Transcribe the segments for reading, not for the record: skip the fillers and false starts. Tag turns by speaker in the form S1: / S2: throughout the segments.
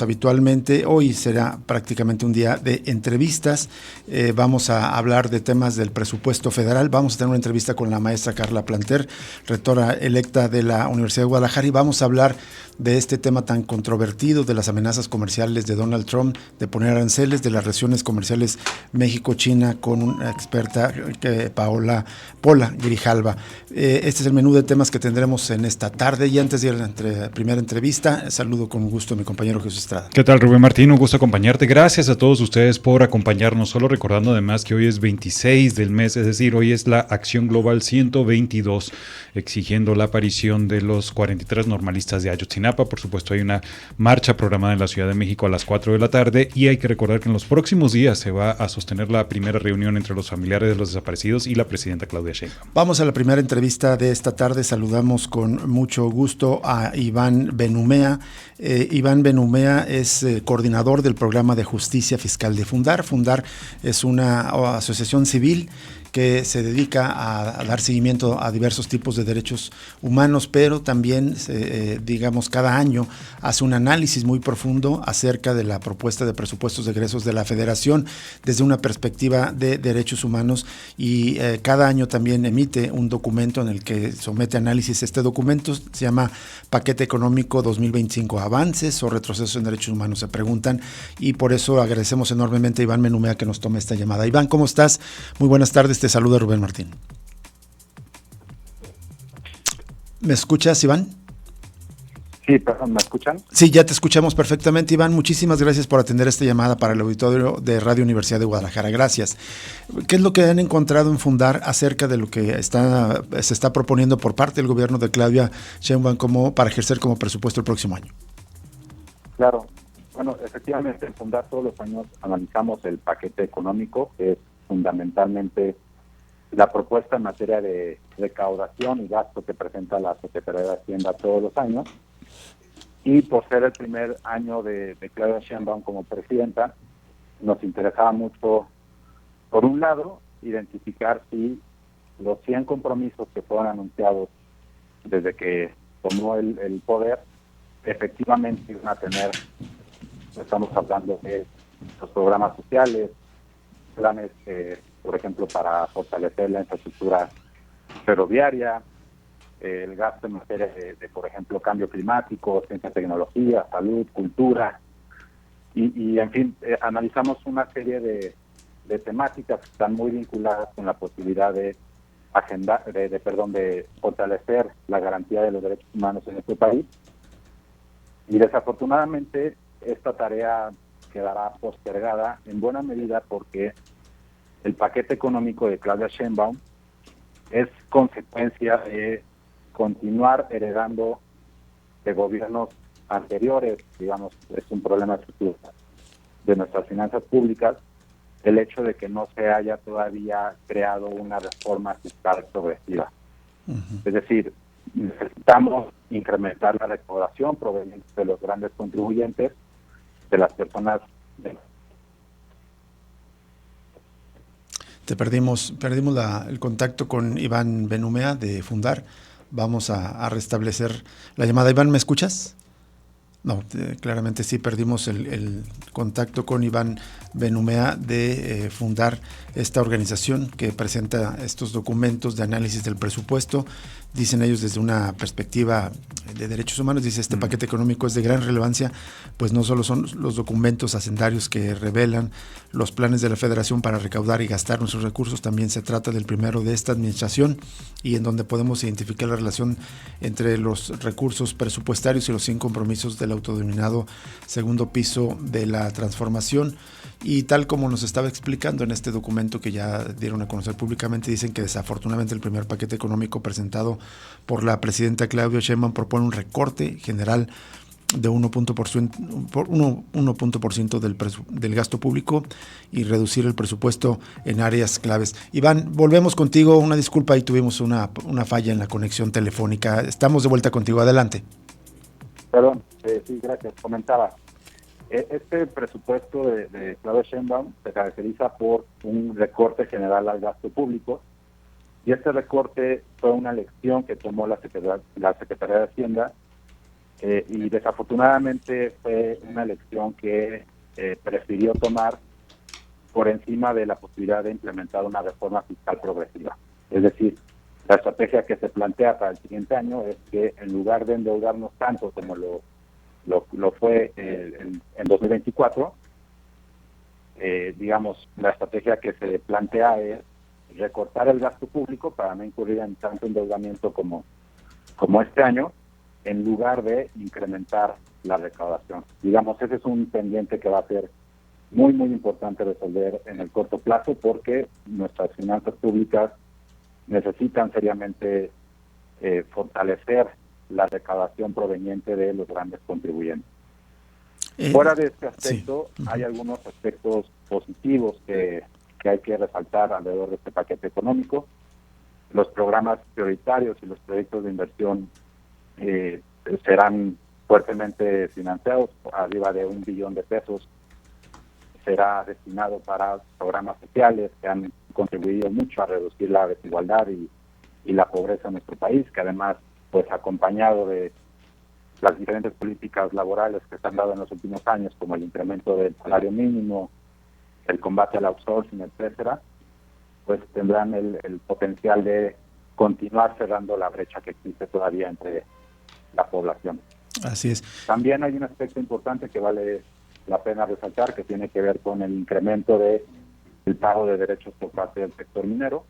S1: Habitualmente, hoy será prácticamente un día de entrevistas. Vamos a hablar de temas del presupuesto federal. Vamos a tener una entrevista con la maestra Carla Planter, rectora electa de la Universidad de Guadalajara, y vamos a hablar de este tema tan controvertido de las amenazas comerciales de Donald Trump de poner aranceles, de las relaciones comerciales México-China, con una experta, Pola Grijalva. Este es el menú de temas que tendremos en esta tarde, y antes de ir a la primera entrevista, saludo con gusto a mi compañero Jesús Estrada.
S2: ¿Qué tal, Rubén Martín? Un gusto acompañarte. Gracias a todos ustedes por acompañarnos. Solo recordando además que hoy es 26 del mes, es decir, hoy es la Acción Global 122, exigiendo la aparición de los 43 normalistas de Ayotzinapa. Por supuesto, hay una marcha programada en la Ciudad de México a las 4 de la tarde, y hay que recordar que en los próximos días se va a sostener la primera reunión entre los familiares de los desaparecidos y la presidenta Claudia Sheinbaum.
S1: Vamos a la primera entrevista de esta tarde. Saludamos con mucho gusto a Iván Benumea. Iván Benumea es coordinador del programa de justicia fiscal de Fundar. Fundar es una asociación civil que se dedica a dar seguimiento a diversos tipos de derechos humanos, pero también, digamos, cada año hace un análisis muy profundo acerca de la propuesta de presupuestos de egresos de la Federación desde una perspectiva de derechos humanos, y cada año también emite un documento en el que somete análisis. Este documento se llama Paquete Económico 2025, avances o retrocesos en derechos humanos, se preguntan, y por eso agradecemos enormemente a Iván Benumea que nos tome esta llamada. Iván, ¿cómo estás? Muy buenas tardes. Te saluda Rubén Martín. ¿Me escuchas, Iván?
S3: Sí, perdón, ¿me escuchan?
S1: Sí, ya te escuchamos perfectamente, Iván. Muchísimas gracias por atender esta llamada para el auditorio de Radio Universidad de Guadalajara. Gracias. ¿Qué es lo que han encontrado en Fundar acerca de lo que se está proponiendo por parte del gobierno de Claudia Sheinbaum para ejercer como presupuesto el próximo año?
S3: Claro. Bueno, efectivamente, en Fundar todos los años analizamos el paquete económico, que es fundamentalmente la propuesta en materia de recaudación y gasto que presenta la Secretaría de Hacienda todos los años. Y por ser el primer año de Claudia Sheinbaum como presidenta, nos interesaba mucho, por un lado, identificar si los 100 compromisos que fueron anunciados desde que tomó el poder, efectivamente iban a tener, estamos hablando de los programas sociales, planes, por ejemplo, para fortalecer la infraestructura ferroviaria, el gasto en materia de, por ejemplo, cambio climático, ciencia, tecnología, salud, cultura, y en fin, analizamos una serie de temáticas que están muy vinculadas con la posibilidad de fortalecer la garantía de los derechos humanos en este país. Y desafortunadamente esta tarea quedará postergada en buena medida porque el paquete económico de Claudia Sheinbaum es consecuencia de continuar heredando de gobiernos anteriores. Digamos, es un problema estructural de nuestras finanzas públicas el hecho de que no se haya todavía creado una reforma fiscal progresiva. Uh-huh. Es decir, necesitamos incrementar la recaudación proveniente de los grandes contribuyentes, de las personas
S1: Perdimos el contacto con Iván Benumea de Fundar. Vamos a restablecer la llamada. Iván, ¿me escuchas? No, claramente sí, perdimos el contacto con Iván Benumea de Fundar, esta organización que presenta estos documentos de análisis del presupuesto. Dicen ellos desde una perspectiva de derechos humanos, dice este paquete económico es de gran relevancia, pues no solo son los documentos hacendarios que revelan los planes de la Federación para recaudar y gastar nuestros recursos, también se trata del primero de esta administración, y en donde podemos identificar la relación entre los recursos presupuestarios y los 100 compromisos del autodenominado segundo piso de la transformación. Y tal como nos estaba explicando en este documento que ya dieron a conocer públicamente, dicen que desafortunadamente el primer paquete económico presentado por la presidenta Claudia Sheinbaum propone un recorte general de 1% del gasto público y reducir el presupuesto en áreas claves. Iván, volvemos contigo. Una disculpa, ahí tuvimos una falla en la conexión telefónica. Estamos de vuelta contigo. Adelante.
S3: Perdón, sí, gracias. Comentaba. Este presupuesto de Claudia Sheinbaum se caracteriza por un recorte general al gasto público, y este recorte fue una lección que tomó la Secretaría de Hacienda y desafortunadamente fue una elección que prefirió tomar por encima de la posibilidad de implementar una reforma fiscal progresiva. Es decir, la estrategia que se plantea para el siguiente año es que en lugar de endeudarnos tanto como lo fue en 2024, digamos, la estrategia que se plantea es recortar el gasto público para no incurrir en tanto endeudamiento como este año, en lugar de incrementar la recaudación. Digamos, ese es un pendiente que va a ser muy, muy importante resolver en el corto plazo, porque nuestras finanzas públicas necesitan seriamente fortalecer la recaudación proveniente de los grandes contribuyentes. Fuera de este aspecto, sí, hay algunos aspectos positivos que hay que resaltar alrededor de este paquete económico. Los programas prioritarios y los proyectos de inversión serán fuertemente financiados, arriba de $1 billón. Será destinado para programas sociales que han contribuido mucho a reducir la desigualdad y la pobreza en nuestro país, que además, pues acompañado de las diferentes políticas laborales que se han dado en los últimos años, como el incremento del salario mínimo, el combate al outsourcing, etcétera, pues tendrán el potencial de continuar cerrando la brecha que existe todavía entre la población.
S1: Así es.
S3: También hay un aspecto importante que vale la pena resaltar, que tiene que ver con el incremento del pago de derechos por parte del sector minero.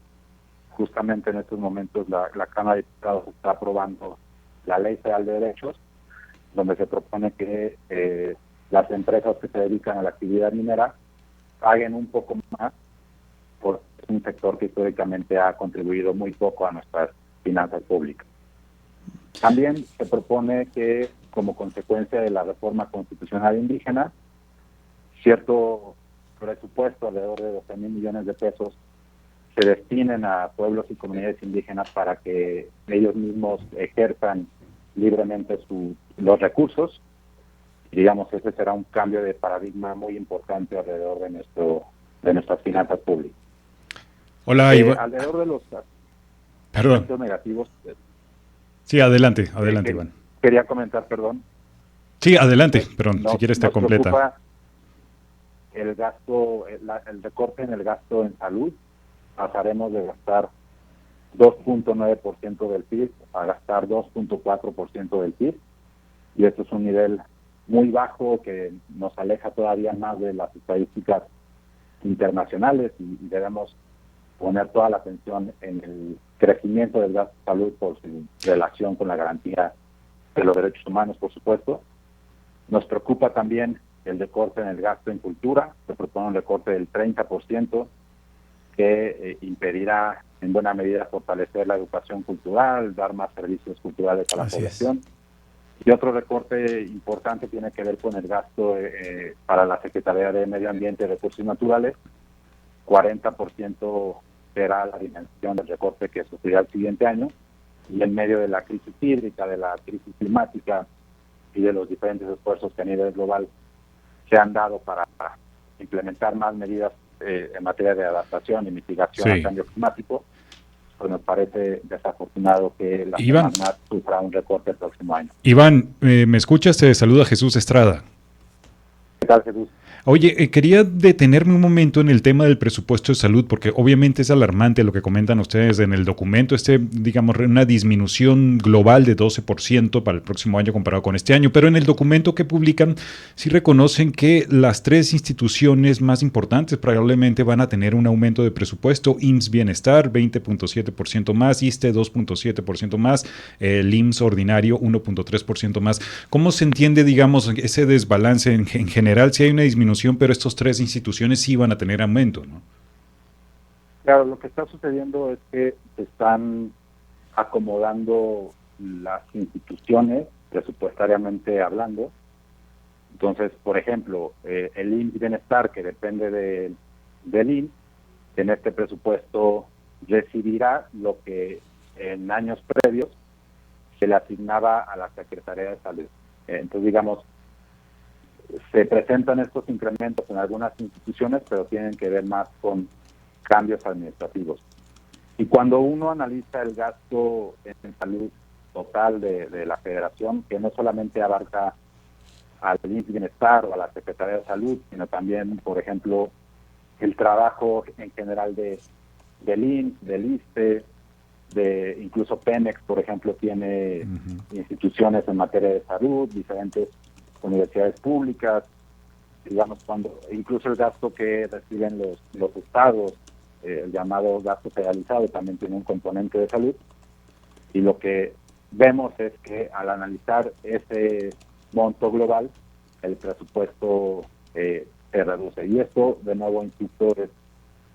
S3: Justamente en estos momentos la Cámara de Diputados está aprobando la Ley Federal de Derechos, donde se propone que las empresas que se dedican a la actividad minera paguen un poco más, por un sector que históricamente ha contribuido muy poco a nuestras finanzas públicas. También se propone que, como consecuencia de la reforma constitucional indígena, cierto presupuesto, alrededor de 12,000 millones de pesos, se destinen a pueblos y comunidades indígenas para que ellos mismos ejerzan libremente los recursos. Y digamos, ese será un cambio de paradigma muy importante alrededor de nuestras finanzas públicas.
S2: Hola, Iván.
S3: Alrededor de los
S2: aspectos
S3: negativos.
S2: Sí, adelante, Iván.
S3: Quería comentar, perdón.
S2: Sí, adelante, perdón, si quieres te completa.
S3: Nos preocupa el gasto, el recorte en el gasto en salud. Pasaremos de gastar 2.9% del PIB a gastar 2.4% del PIB, y esto es un nivel muy bajo que nos aleja todavía más de las estadísticas internacionales, y debemos poner toda la atención en el crecimiento del gasto de salud por su relación con la garantía de los derechos humanos, por supuesto. Nos preocupa también el recorte en el gasto en cultura. Se propone un recorte del 30% que impedirá en buena medida fortalecer la educación cultural, dar más servicios culturales a la población. Y otro recorte importante tiene que ver con el gasto para la Secretaría de Medio Ambiente y Recursos Naturales. 40% será la dimensión del recorte que sufrirá el siguiente año, y en medio de la crisis hídrica, de la crisis climática y de los diferentes esfuerzos que a nivel global se han dado para implementar más medidas en materia de adaptación y mitigación al cambio climático, pues nos parece desafortunado que la Semarnat sufra un recorte el próximo año.
S2: Iván, ¿me escuchas? Te saluda Jesús Estrada.
S3: ¿Qué tal, Jesús?
S2: Oye, quería detenerme un momento en el tema del presupuesto de salud, porque obviamente es alarmante lo que comentan ustedes en el documento, digamos, una disminución global de 12% para el próximo año comparado con este año, pero en el documento que publican sí reconocen que las 3 instituciones más importantes probablemente van a tener un aumento de presupuesto: IMSS Bienestar 20.7% más, ISSSTE 2.7% más, el IMSS ordinario 1.3% más. ¿Cómo se entiende, digamos, ese desbalance en general? Si hay una disminución, pero estas 3 instituciones sí van a tener aumento, ¿no?
S3: Claro, lo que está sucediendo es que se están acomodando las instituciones, presupuestariamente hablando. Entonces, por ejemplo, el IMSS Bienestar, que depende del IMSS, en este presupuesto recibirá lo que en años previos se le asignaba a la Secretaría de Salud. Entonces, digamos, se presentan estos incrementos en algunas instituciones, pero tienen que ver más con cambios administrativos. Y cuando uno analiza el gasto en salud total de la federación, que no solamente abarca al IMSS Bienestar o a la Secretaría de Salud, sino también, por ejemplo, el trabajo en general del IMSS, del ISSSTE, de incluso Pemex, por ejemplo, tiene instituciones en materia de salud, diferentes universidades públicas, digamos, cuando incluso el gasto que reciben los estados, el llamado gasto federalizado, también tiene un componente de salud, y lo que vemos es que al analizar ese monto global, el presupuesto se reduce. Y esto, de nuevo, insisto, es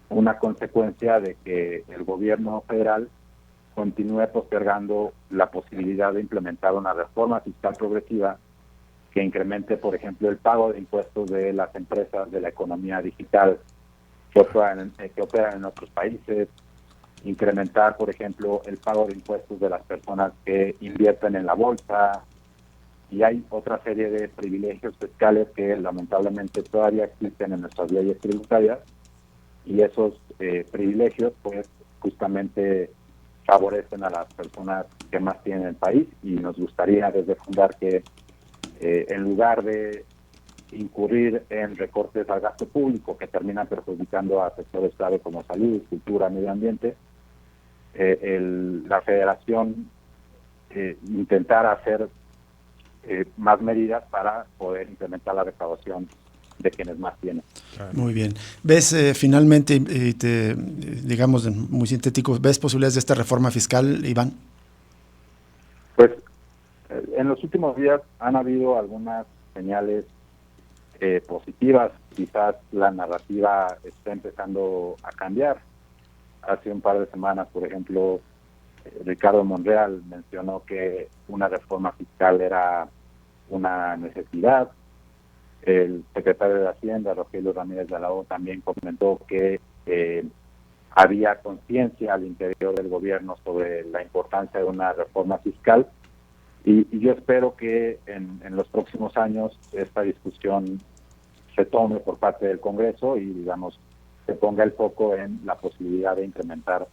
S3: una consecuencia de que el gobierno federal continúe postergando la posibilidad de implementar una reforma fiscal progresiva que incremente, por ejemplo, el pago de impuestos de las empresas de la economía digital que operan en otros países, incrementar, por ejemplo, el pago de impuestos de las personas que invierten en la bolsa, y hay otra serie de privilegios fiscales que lamentablemente todavía existen en nuestras leyes tributarias, y esos privilegios pues justamente favorecen a las personas que más tienen el país, y nos gustaría desde Fundar que en lugar de incurrir en recortes al gasto público que terminan perjudicando a sectores clave como salud, cultura, medio ambiente, la federación intentar hacer más medidas para poder implementar la recaudación de quienes más tienen.
S1: Muy bien. ¿Ves finalmente, digamos muy sintético, ves posibilidades de esta reforma fiscal, Iván?
S3: Pues en los últimos días han habido algunas señales positivas. Quizás la narrativa está empezando a cambiar. Hace un par de semanas, por ejemplo, Ricardo Monreal mencionó que una reforma fiscal era una necesidad. El secretario de Hacienda, Rogelio Ramírez de la O, también comentó que había conciencia al interior del gobierno sobre la importancia de una reforma fiscal, y yo espero que en los próximos años esta discusión se tome por parte del Congreso y, digamos, se ponga el foco en la posibilidad de incrementar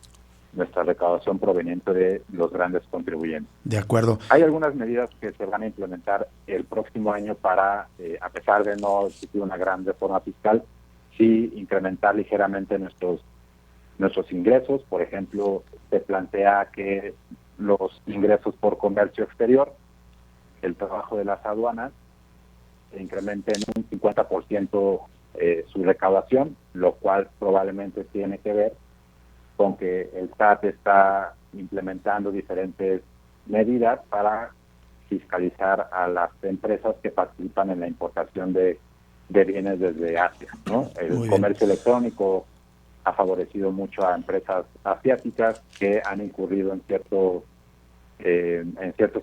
S3: nuestra recaudación proveniente de los grandes contribuyentes.
S1: De acuerdo.
S3: Hay algunas medidas que se van a implementar el próximo año para, a pesar de no existir una gran reforma fiscal, sí incrementar ligeramente nuestros ingresos. Por ejemplo, se plantea que los ingresos por comercio exterior, el trabajo de las aduanas, incrementen un 50% su recaudación, lo cual probablemente tiene que ver con que el SAT está implementando diferentes medidas para fiscalizar a las empresas que participan en la importación de bienes desde Asia, ¿no? El comercio electrónico ha favorecido mucho a empresas asiáticas que han incurrido en ciertos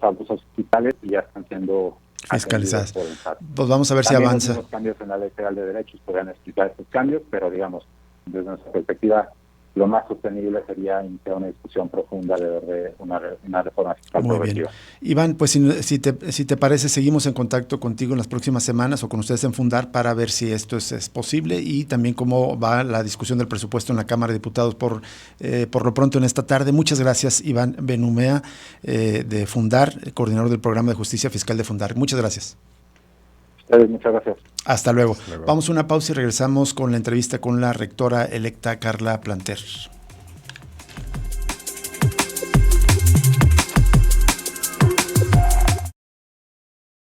S3: abusos fiscales y ya están siendo
S1: fiscalizadas.
S3: Por el SAT.
S1: Pues vamos a ver
S3: también
S1: si avanza.
S3: Los cambios en la Ley Federal de Derechos podrían explicar estos cambios, pero digamos, desde nuestra perspectiva, lo más sostenible sería iniciar una discusión profunda de una reforma fiscal progresiva.
S1: Bien. Iván, pues si te parece, seguimos en contacto contigo en las próximas semanas o con ustedes en Fundar para ver si esto es posible, y también cómo va la discusión del presupuesto en la Cámara de Diputados por lo pronto en esta tarde. Muchas gracias, Iván Benumea, de Fundar, coordinador del Programa de Justicia Fiscal de Fundar. Muchas gracias.
S3: Muchas gracias.
S1: Hasta luego. Vamos a una pausa y regresamos con la entrevista con la rectora electa Carla Planter.